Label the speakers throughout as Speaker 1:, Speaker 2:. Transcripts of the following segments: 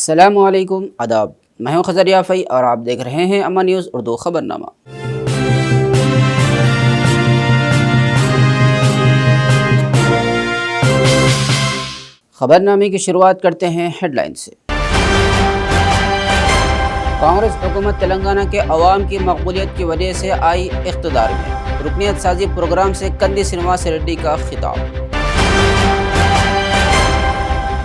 Speaker 1: अस्सलामुअलैकुम आदाब। मैं हूं खज़र याफ़ई और आप देख रहे हैं अम्मा न्यूज़ उर्दू ख़बरनामा। ख़बरनामे की शुरुआत करते हैं हेडलाइन से। कांग्रेस हुकूमत तेलंगाना के अवाम की मकबूलियत की वजह से आई इक़्तिदार में, रुकनियत साजी प्रोग्राम से कंदी श्रीनिवास रेड्डी का खिताब।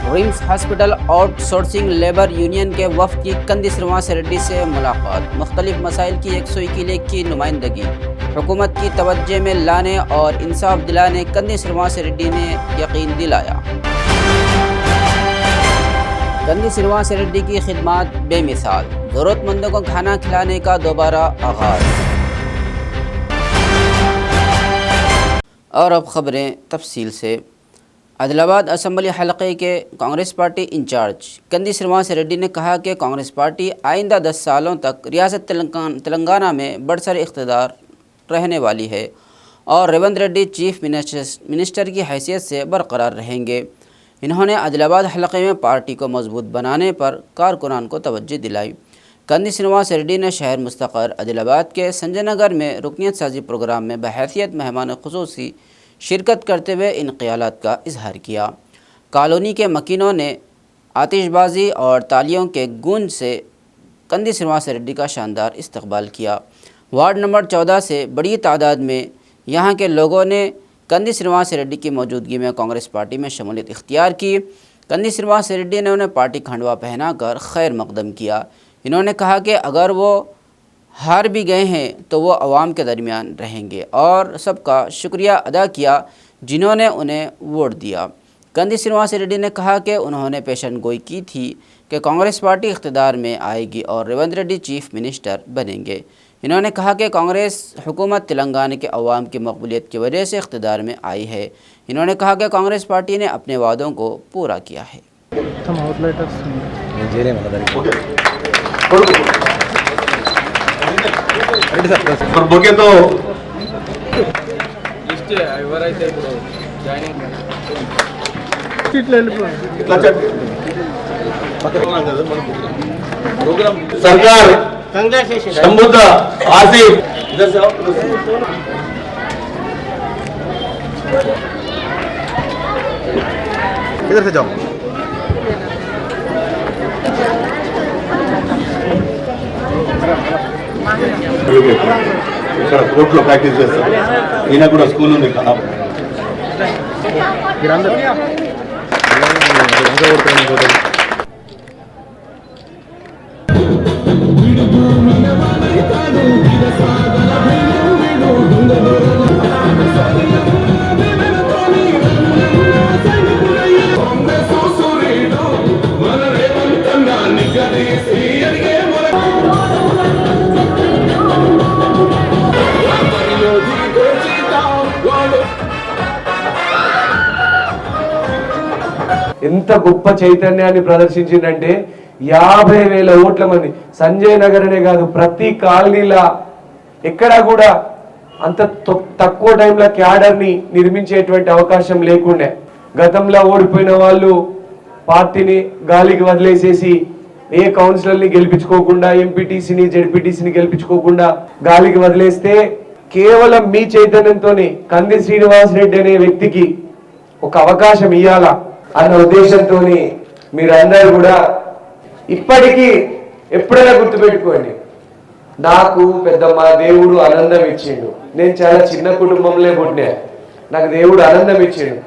Speaker 1: RIMS hospital outsourcing labour union के वफ़द की कंदी श्रीनिवास रेड्डी से मुलाकात, मुख्तलिफ मसाइल की 121 की नुमाइंदगी, हुकूमत की तवज्जो में लाने और इंसाफ दिलाने कंदी श्रीनिवास रेड्डी ने यकीन दिलाया। कंदी श्रीनिवास रेड्डी की खिदमत बेमिसाल, ज़रूरतमंदों को खाना खिलाने का दोबारा आगाज़। और अब ख़बरें तफसील से। आदिलाबाद असम्बली हलक़े के कांग्रेस पार्टी इंचार्ज कंदी श्रीनिवास रेड्डी ने कहा कि कांग्रेस पार्टी आइंदा 10 सालों तक रियासत तेलंगाना में बरसर इक़्तिदार रहने वाली है और रेवंत रेड्डी चीफ मिनिस्टर की हैसियत से बरकरार रहेंगे। इन्होंने आदिलाबाद हलक़े में पार्टी को मजबूत बनाने पर कारकुनान को तवज्जो दिलाई। कंदी श्रीनिवास रेड्डी ने शहर मुस्तक़र आदिलाबाद के संजय नगर में रुकनियत साजी प्रोग्राम में बहैसियत मेहमान ख़ुसूसी शिरकत करते हुए इन ख़यालात का इजहार किया। कॉलोनी के मकीनों ने आतिशबाजी और तालियों के गूंज से कंदी श्रीनिवास रेड्डी का शानदार इस्तकबाल किया। वार्ड नंबर 14 से बड़ी तादाद में यहाँ के लोगों ने कंदी श्रीनिवास रेड्डी की मौजूदगी में कांग्रेस पार्टी में शमूलियत इख्तियार की। कंदी श्रीनिवास रेड्डी ने उन्हें पार्टी खंडवा पहनाकर खैर मकदम किया। इन्होंने कहा कि अगर वो हार भी गए हैं तो वो अवाम के दरमियान रहेंगे और सबका शुक्रिया अदा किया जिन्होंने उन्हें वोट दिया। कंदी श्रीनिवास रेड्डी ने कहा कि उन्होंने पेशन गोई की थी कि कांग्रेस पार्टी इख्तिदार में आएगी और रेवंत रेड्डी चीफ मिनिस्टर बनेंगे। इन्होंने कहा कि कांग्रेस हुकूमत तेलंगाना के अवाम की मकबूलियत की वजह से इख्तिदार में आई है। इन्होंने कहा कि कांग्रेस पार्टी ने अपने वादों को पूरा किया है।
Speaker 2: బొకేతో सरकार शंभुद्र आसिफ इधर से जाओ। ఇక్కడ కోర్టులో ప్రాక్టీస్ చేస్తారు. ఈయన కూడా స్కూల్ ఉంది.
Speaker 3: ఎంత గొప్ప చైతన్యాన్ని ప్రదర్శించిందంటే 50,000 ఓట్ల మంది సంజయ్ నగర్ అనే కాదు ప్రతి కాలనీలా ఎక్కడా కూడా అంత తక్కువ టైంలో క్యాడర్ని నిర్మించేటువంటి అవకాశం లేకుండే. గతంలో ఓడిపోయిన వాళ్ళు పార్టీని గాలికి వదిలేసేసి ఏ కౌన్సిలర్ని గెలిపించుకోకుండా ఎంపీటీసీని జెడ్పీటీసీని గెలిపించుకోకుండా గాలికి వదిలేస్తే కేవలం మీ చైతన్యంతోనే కంది శ్రీనివాస్ రెడ్డి అనే వ్యక్తికి ఒక అవకాశం ఇవ్వాలా అన్న ఉద్దేశంతో మీరందరూ కూడా ఇప్పటికీ ఎప్పుడైనా గుర్తుపెట్టుకోండి, నాకు పెద్దమ్మ దేవుడు ఆనందం ఇచ్చిండు. నేను చాలా చిన్న కుటుంబంలో పుట్టినా, నాకు దేవుడు ఆనందం ఇచ్చిండు.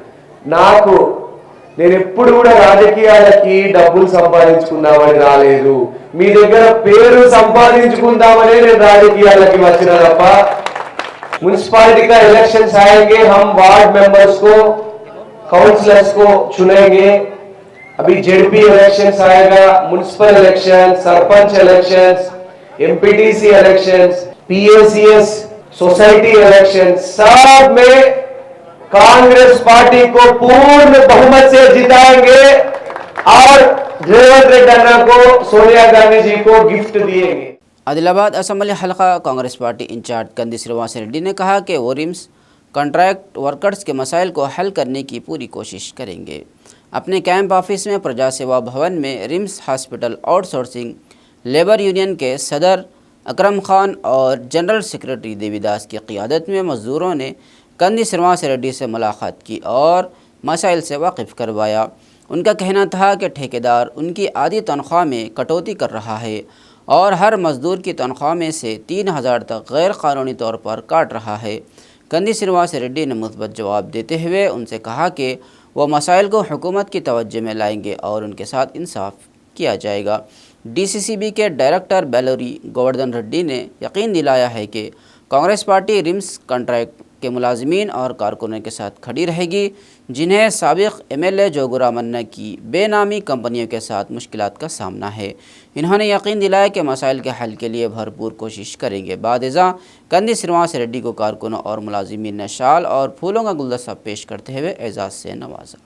Speaker 3: నేను ఎప్పుడు కూడా రాజకీయాలకి డబ్బులు సంపాదించుకుందామని రాలేదు. మీ దగ్గర పేరు సంపాదించుకుందామనే నేను రాజకీయాలకి వచ్చిన తప్ప म्यूनसिपालिटी का इलेक्शन आएंगे, हम वार्ड मेंबर्स को काउंसलर्स को चुनेंगे. अभी जेडपी इलेक्शन आएगा, municipal election, sarpanch election, MPTC election, PACS society election, सब में कांग्रेस पार्टी को पूर्ण बहुमत से जिताएंगे और रेवंत रेड्डी अन्ना को सोनिया गांधी जी को गिफ्ट दिएंगे.
Speaker 1: आदिलाबाद असम्बली हल्का कांग्रेस पार्टी इंचार्ज कंदी श्रीनिवास रेड्डी ने कहा कि वो रिम्स कॉन्ट्रैक्ट वर्कर्स के मसाइल को हल करने की पूरी कोशिश करेंगे. अपने कैंप ऑफिस में प्रजा सेवा भवन में RIMS hospital outsourcing labour union के सदर अकरम खान और जनरल सेक्रेटरी देवीदास की क़ियादत में मज़दूरों ने कंदी श्रीनिवास रेड्डी से मुलाकात की और मसाइल से वाकिफ़ करवाया। उनका कहना था कि ठेकेदार उनकी आधी तनख्वाह में कटौती कर रहा है और हर मज़दूर की तनख्वाह में से 3000 तक गैर कानूनी तौर पर काट रहा है। कंदी श्रीनिवास रेड्डी ने मुस्बत जवाब देते हुए उनसे कहा कि वो मसाइल को हुकूमत की तवज्जो में लाएंगे और उनके साथ इंसाफ किया जाएगा। DCCB के डायरेक्टर बेलोरी गोवर्धन रेड्डी ने यकीन दिलाया है कि कांग्रेस पार्टी रिम्स कॉन्ट्रैक्ट के मुलाजमीन और कारकुनों के साथ खड़ी रहेगी, जिन्हें साबिक MLA जोगुरामन्ना की बेनामी कंपनियों के साथ मुश्किलात का सामना है। इन्होंने यकीन दिलाया कि मसाइल के हल के लिए भरपूर कोशिश करेंगे। बाद-ए-ज़ां कंदी श्रीनिवास रेड्डी को कारकुनों और मुलाजिमीन ने शाल और फूलों का गुलदस्ता पेश करते हुए एजाज़ से नवाजा।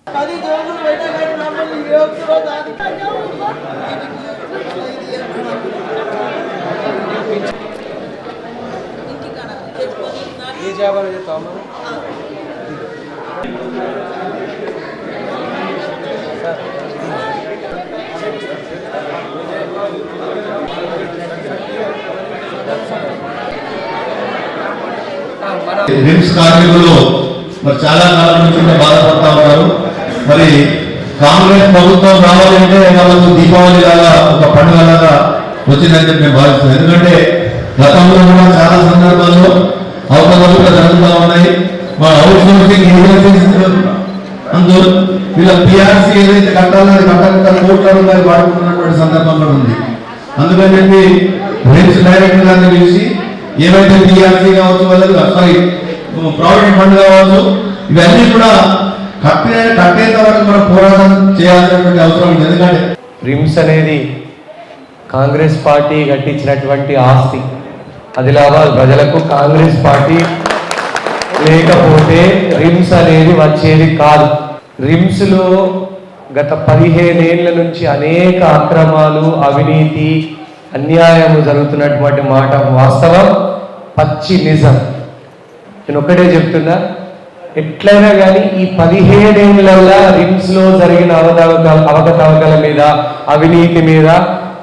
Speaker 2: రిమ్స్ కార్మికులు మరి చాలా కాలం నుంచి బాధపడతా ఉన్నారు. మరి కాంగ్రెస్ ప్రభుత్వం రావాలంటే వాళ్ళకు దీపావళి లాగా ఒక పండుగ లాగా వచ్చిందని చెప్పి మేము భావిస్తున్నాం. ఎందుకంటే గతంలో కూడా చాలా సందర్భాల్లో అవకతవకలు జరుగుతూ ఉన్నాయి. మా అవుట్ సోర్సింగ్ ఏజెన్సీస్ అందు వీళ్ళ PRC ఏదైతే కట్టాలో అది కట్టకుండా కోట్ల రూపాయలు వాడుకున్నటువంటి సందర్భం కూడా ఉంది. అందుకని చెప్పి రిమ్స్ డైరెక్టర్ గారిని పిలిచి ఏవైతే PRC కావచ్చు వాళ్ళకి సారీ ప్రావిడెంట్ ఫండ్ కావచ్చు ఇవన్నీ కూడా కట్టేంత వరకు మనం పోరాటం చేయాల్సినటువంటి అవసరం ఉంది. ఎందుకంటే
Speaker 3: రిమ్స్ అనేది కాంగ్రెస్ పార్టీ కట్టించినటువంటి ఆస్తి. ఆదిలాబాద్ ప్రజలకు కాంగ్రెస్ పార్టీ లేకపోతే రిమ్స్ అనేది వచ్చేది కాదు. రిమ్స్లో గత 15 ఏళ్ల నుంచి అనేక అక్రమాలు, అవినీతి, అన్యాయం జరుగుతున్నటువంటి మాట వాస్తవం, పచ్చి నిజం. నేను ఒక్కటే చెప్తున్నా, ఎట్లయినా కానీ ఈ 17 ఏళ్లలో రిమ్స్లో జరిగిన అవకతవకల మీద, అవినీతి మీద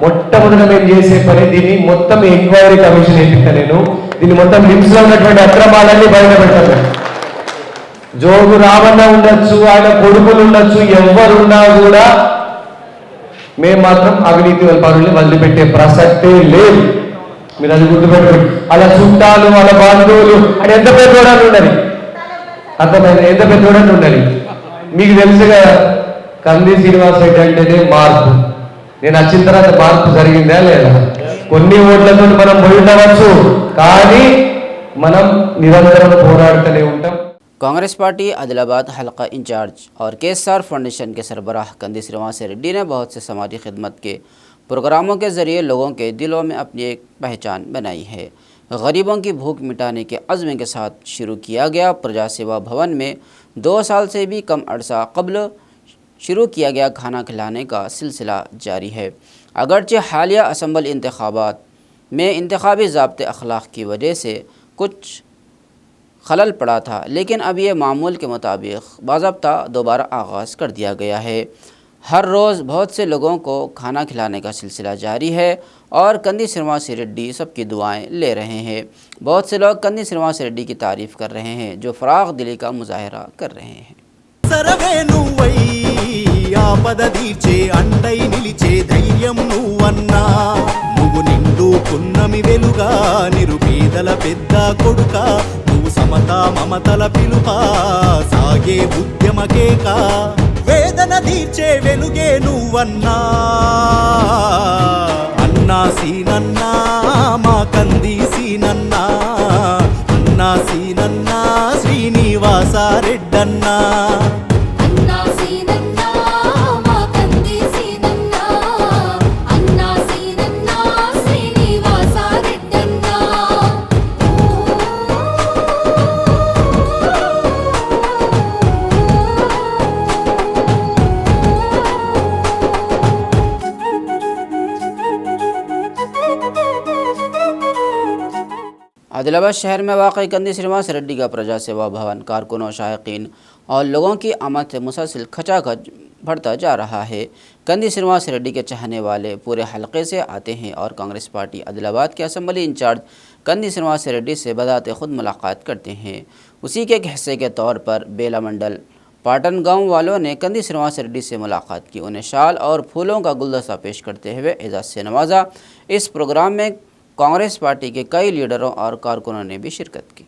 Speaker 3: మొట్టమొదట మేము చేసే పని దీన్ని మొత్తం ఎంక్వైరీ కమిషన్ వేపిస్తా. నేను దీన్ని మొత్తం రిమ్స్లో ఉన్నటువంటి అక్రమాలన్నీ బయటపెట్టాను. జోగు రామన్న ఉండొచ్చు, ఆయన కొడుకులు ఉండొచ్చు, ఎవరున్నా కూడా మేము మాత్రం అవినీతి పనుల్ని వదిలిపెట్టే ప్రసక్తే లేదు. మీరు అది గుర్తుపెట్టుకోండి. అలా చుట్టాలు, వాళ్ళ బంధువులు అని ఎంత పెద్ద చూడాలి ఉండాలి, అర్థమైంది? ఎంత పెద్ద చూడండి ఉండాలి. మీకు తెలుసు కదా, కంది శ్రీనివాస్ రెడ్డి అంటేనే మార్పు. నేను వచ్చిన తర్వాత మార్పు జరిగిందా లేదా? కొన్ని ఓట్లతో మనం పోయి ఉండవచ్చు, కానీ మనం నిరంతరం పోరాడుతూనే ఉంటాం.
Speaker 1: कांग्रेस पार्टी आदिलाबाद हल्का इंचार्ज और KSR फाउंडेशन के सरबराह कंदी श्रीनिवास रेड्डी ने बहुत से समाजी खिदमत के प्रोग्रामों के ज़रिए लोगों के दिलों में अपनी एक पहचान बनाई है। गरीबों की भूख मिटाने के अज़्म के साथ शुरू किया गया प्रजा सेवा भवन में 2 साल से भी कम अरसा कबल शुरू किया गया खाना खिलाने का सिलसिला जारी है। अगरचे हालिया असम्बल इंतखाबात में इंतखाबी ज़ाब्ते अखलाक की वजह से कुछ खलल पड़ा था, लेकिन अब ये मामूल के मुताबिक बाज़ाब्ता दोबारा आगाज़ कर दिया गया है। हर रोज़ बहुत से लोगों को खाना खिलाने का सिलसिला जारी है और कंदी श्रीनिवास रेड्डी सबकी दुआएं ले रहे हैं। बहुत से लोग कंदी श्रीनिवास रेड्डी की तारीफ़ कर रहे हैं, जो फ़राग़ दिली का मुज़ाहरा कर रहे हैं। ఆపద తీర్చే అండై నిలిచే ధైర్యం నువ్వన్నా, నువ్వు నిండుకున్నమి వెలుగా నిరుపేదల పెద్ద కొడుక, నువ్వు సమతా మమతల పిలుపా సాగే ఉద్యమకేక, వేదన తీర్చే వెలుగే నువ్వన్నా. అన్నా సీనన్నా మా కంది సీనన్నా, అన్నా సీనన్నా శ్రీనివాస రెడ్డన్నా. आदिलाबाद शहर में वाक़ई कंदी श्रीनिवास रेड्डी का प्रजा सेवा भवन कारकुनों, शायकीन और लोगों की आमद से मुसलसल खचाखच बढ़ता जा रहा है। कंदी श्रीनिवास रेड्डी के चाहने वाले पूरे हलके से आते हैं और कांग्रेस पार्टी आदिलाबाद के असम्बली इंचार्ज कंदी श्रीनिवास रेड्डी से बजाते खुद मुलाकात करते हैं। उसी के एक हिस्से के तौर पर बेला मंडल पाटन गांव वालों ने कंदी श्रीनिवास रेड्डी से मुलाकात की, उन्हें शाल और फूलों का गुलदस्ता पेश करते हुए एजाज़ से नवाजा। इस प्रोग्राम में कांग्रेस पार्टी के कई लीडरों और कारकुनों ने भी शिरकत की।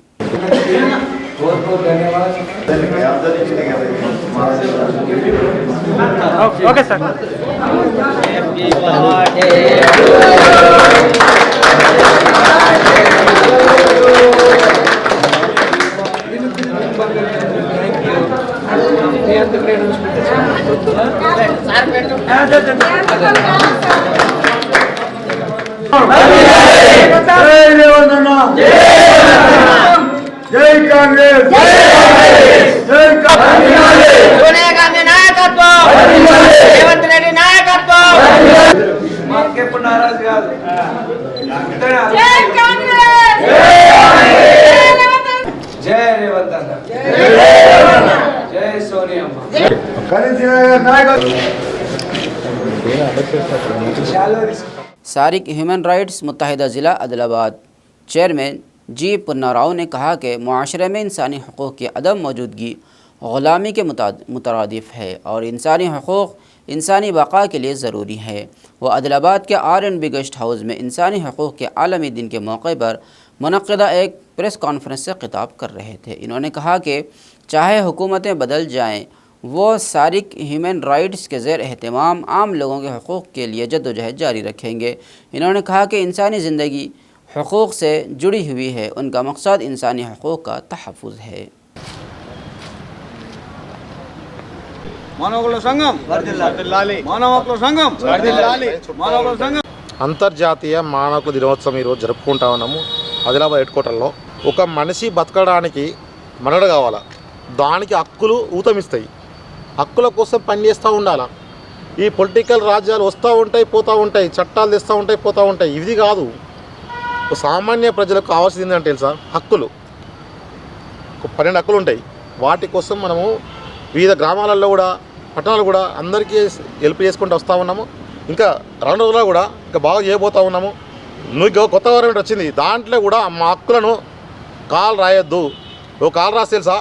Speaker 3: बहुत बहुत धन्यवाद।
Speaker 4: Okay sir.
Speaker 5: जय कांग्रेस, जय
Speaker 4: सोनिया गांधी नायकत्व, रेवंत रेड्डी नायकत्व।
Speaker 3: मार्के पर नाराज काదు।
Speaker 4: जय कांग्रेस,
Speaker 3: जय रेवंत अన్న, जय सोनिया अम्मा।
Speaker 1: सारिक ह्यूमन राइट्स मुत्तहिदा ज़िला आदिलाबाद चेयरमैन जी पुन्ना राव ने कहा कि मुआशरे में इंसानी हकूक़ की अदम मौजूदगी ग़ुलामी के मुतरादिफ है और इंसानी हकूक़ इंसानी बका के लिए ज़रूरी है। वो आदिलाबाद के R&B गेस्ट हाउस में इंसानी हकूक़ के आलमी दिन के मौके पर मुनक़्क़िदा एक प्रेस कॉन्फ्रेंस से खिताब कर रहे थे। इन्होंने कहा कि चाहे हुकूमतें बदल जाएँ, वो सारिक ह्यूमन राइट्स के ज़ेर एहतमाम आम लोगों के हकूक़ के लिए जद्दोजहद जारी रखेंगे। इन्होंने कहा कि इंसानी ज़िंदगी हकूक़ से जुड़ी हुई है, उनका मकसद इंसानी हकूक़ का तहफ़्फ़ुज़ है।
Speaker 6: మానవకుల సంఘం వర్ధిల్లాలి, మానవకుల సంఘం వర్ధిల్లాలి, మానవకుల సంఘం।
Speaker 7: అంతర్జాతీయ మానవకుల దినోత్సవం ఈరోజు జరుపుకుంటా ఉన్నాము ఆదిలాబాద్ హెడ్ క్వార్టర్లో. ఒక మనిషి బతకడానికి మనుగడ కావాలా, దానికి హక్కులు ఊతమిస్తాయి. హక్కుల కోసం పనిచేస్తూ ఉండాలా. ఈ పొలిటికల్ రాజ్యాలు వస్తూ ఉంటాయి, పోతూ ఉంటాయి, చట్టాలు తెస్తూ ఉంటాయి, పోతూ ఉంటాయి. ఇది కాదు, సామాన్య ప్రజలకు కావాల్సింది ఏంటంటే తెలుసా, హక్కులు. 12 హక్కులు ఉంటాయి. వాటి కోసం మనము వివిధ గ్రామాలలో కూడా పట్టణాలు కూడా అందరికీ హెల్ప్ చేసుకుంటూ వస్తూ ఉన్నాము. ఇంకా 2 రోజుల్లో కూడా ఇంకా బాగా చేయబోతూ ఉన్నాము. నువ్వు కొత్త గవర్నమెంట్ వచ్చింది, దాంట్లో కూడా మా హక్కులను కాల్ రాయొద్దు. ఓ కాల్ రాసి తెలుసా,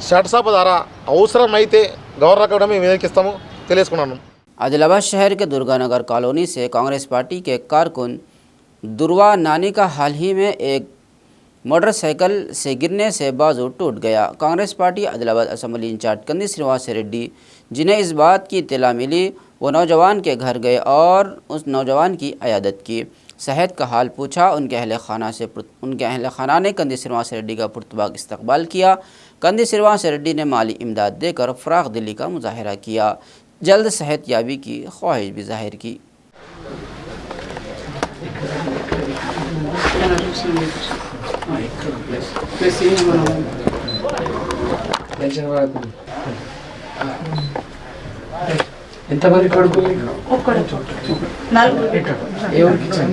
Speaker 7: చట్టసభ ద్వారా అవసరమైతే గవర్నర్ కూడా మేము ఎదిరిస్తాము తెలియజేసుకున్నాను.
Speaker 1: आदिलाबाद शहर के दुर्गानगर कॉलोनी से कांग्रेस पार्टी के कारकुन दुर्वा नानी का हाल ही में एक मोटरसाइकिल से गिरने से बाजू टूट गया। Congress party Adilabad assembly incharge Kandi Srinivas Reddy, जिन्हें इस बात की इत्तला मिली, वो नौजवान के घर गए और उस नौजवान की अयादत की, सेहत का हाल पूछा। उनके अहल खाना ने कंदी श्रीनिवास रेड्डी का पुरतबाग इस्तकबाल किया। कंदी श्रीनिवास रेड्डी ने माली इमदाद देकर फ़राग़ दिली का मुजाहरा किया, जल्द सेहत याबी की ख्वाहिश भी जाहिर की।
Speaker 3: ఎంతమంది కొడుకులు? ఎవరికి ఇచ్చారు?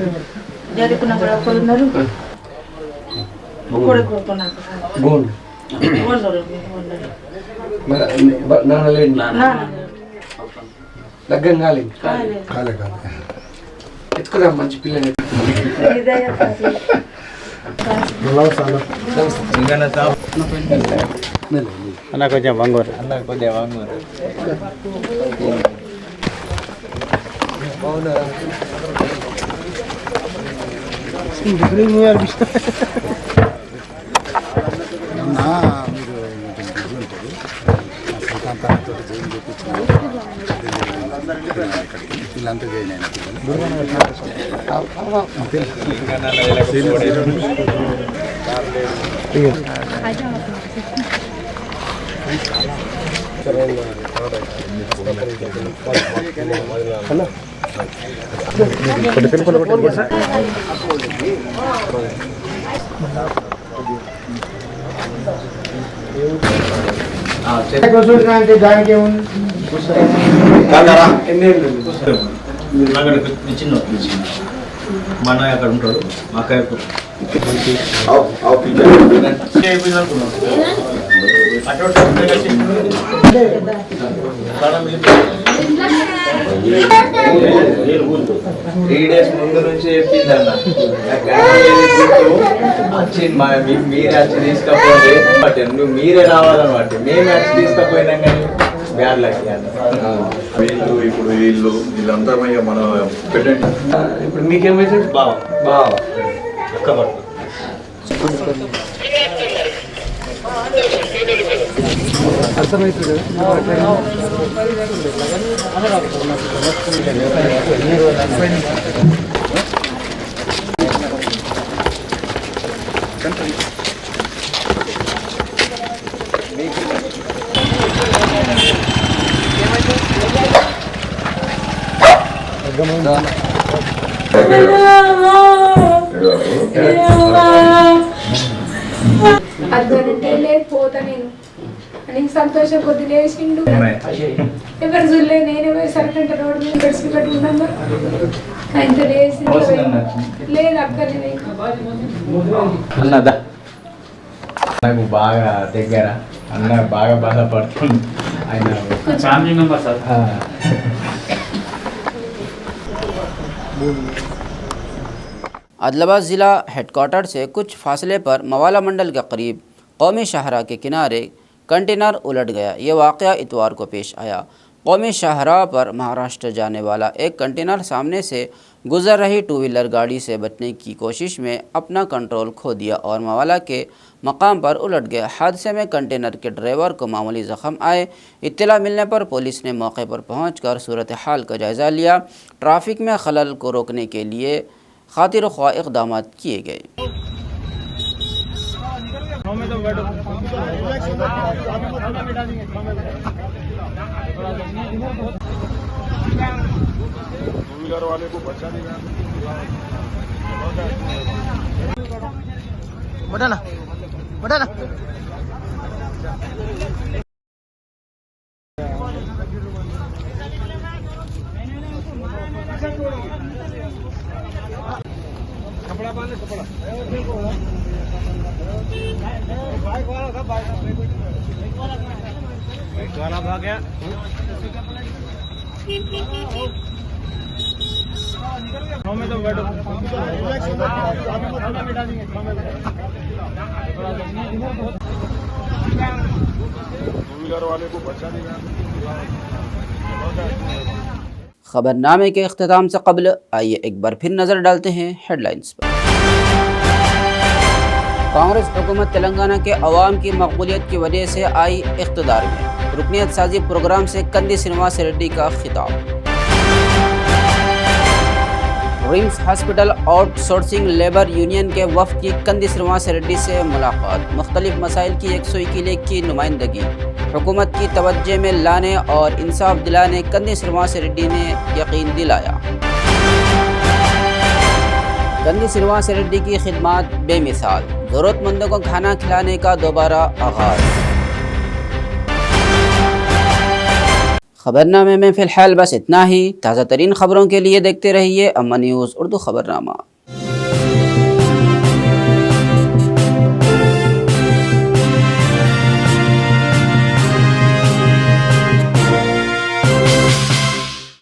Speaker 3: గోండ్ నాన్నలేండి, లగ్గం కాలేదు. ఎత్తుకుదాం మంచి పిల్లని.
Speaker 6: అన్న కొంచెం వంగూరు, అన్న కొంచెం వంగూరు.
Speaker 5: వీళ్ళంతా చేయను
Speaker 4: అంటే దానికి ఏముంది?
Speaker 6: మా అన్నయ్య అక్కడ ఉంటాడు, మా అక్కయ్య
Speaker 8: 3 days ముందు నుంచి చెప్పిందన్న వచ్చి మీరే వచ్చి తీసుకపోతే బట్ నువ్వు మీరే రావాలన్నమాట మేము వచ్చి తీసుకపోయినాం కానీ బ్యాడ్ లక్
Speaker 2: వీళ్ళు ఇప్పుడు వీళ్ళంతా మన పెట్టండి.
Speaker 3: ఇప్పుడు మీకేమైతే
Speaker 8: బావ
Speaker 3: బావ
Speaker 9: అర్థంటే లేకపోతా నేను అని సంతోషం కొద్ది లేచిండు ఎవరు చూడలే నేను సరికంటే రోడ్డు మీద గడిచి పెట్టుకున్నాను ఆయన లేచి లేదు అక్కర్లేదు
Speaker 8: అన్నదా నాకు బాగా దగ్గర అన్న బాగా బాధపడుతుంది ఆయన ఫ్యామిలీ మెంబర్ సార్.
Speaker 1: आदिलाबाद ज़िला हेडक्वार्टर से कुछ फासले पर मवाला मंडल के करीब कौमी शाहरा के किनारे कंटेनर उलट गया। ये वाक़या इतवार को पेश आया। कौमी शाहरा पर महाराष्ट्र जाने वाला एक कंटेनर सामने से गुजर रही 2 व्हीलर गाड़ी से बचने की कोशिश में अपना कंट्रोल खो दिया और मवाला के मकाम पर उलट गया। हादसे में कंटेनर के ड्राइवर को मामूली ज़ख्म आए। इत्तला मिलने पर पुलिस ने मौके पर पहुंचकर सूरत हाल का जायज़ा लिया। ट्रैफिक में खलल को रोकने के लिए खातिर ख्वाह इक़दाम किए गए।
Speaker 4: बढ़ाना
Speaker 1: खबरनामे के अख्ताम से कबल आइए एक बार फिर नज़र डालते हैं हेडलाइंस पर। कांग्रेस हुकूमत तेलंगाना के अवाम की मकबूलियत की वजह से आई इख्तिदार में, रुकनियत साजी प्रोग्राम से कंदी श्रीनिवास रेड्डी का खिताब। RIMS hospital outsourcing labour union के वफ्द की कंदी श्रीनिवास रेड्डी से मुलाकात, मुख्तलिफ मसाइल की 121 की नुमाइंदगी, हुकूमत की तवज्जो में लाने और इंसाफ दिलाने कंदी श्रीनिवास रेड्डी ने यकीन दिलाया। कंदी श्रीनिवास रेड्डी की खिदमत बेमिसाल, ज़रूरतमंदों को खाना खिलाने का दोबारा आगाज़। खबरनामे में फ़िलहाल बस इतना ही। ताज़ा तरीन खबरों के लिए देखते रहिए अम्मा न्यूज़ उर्दू खबरनामा।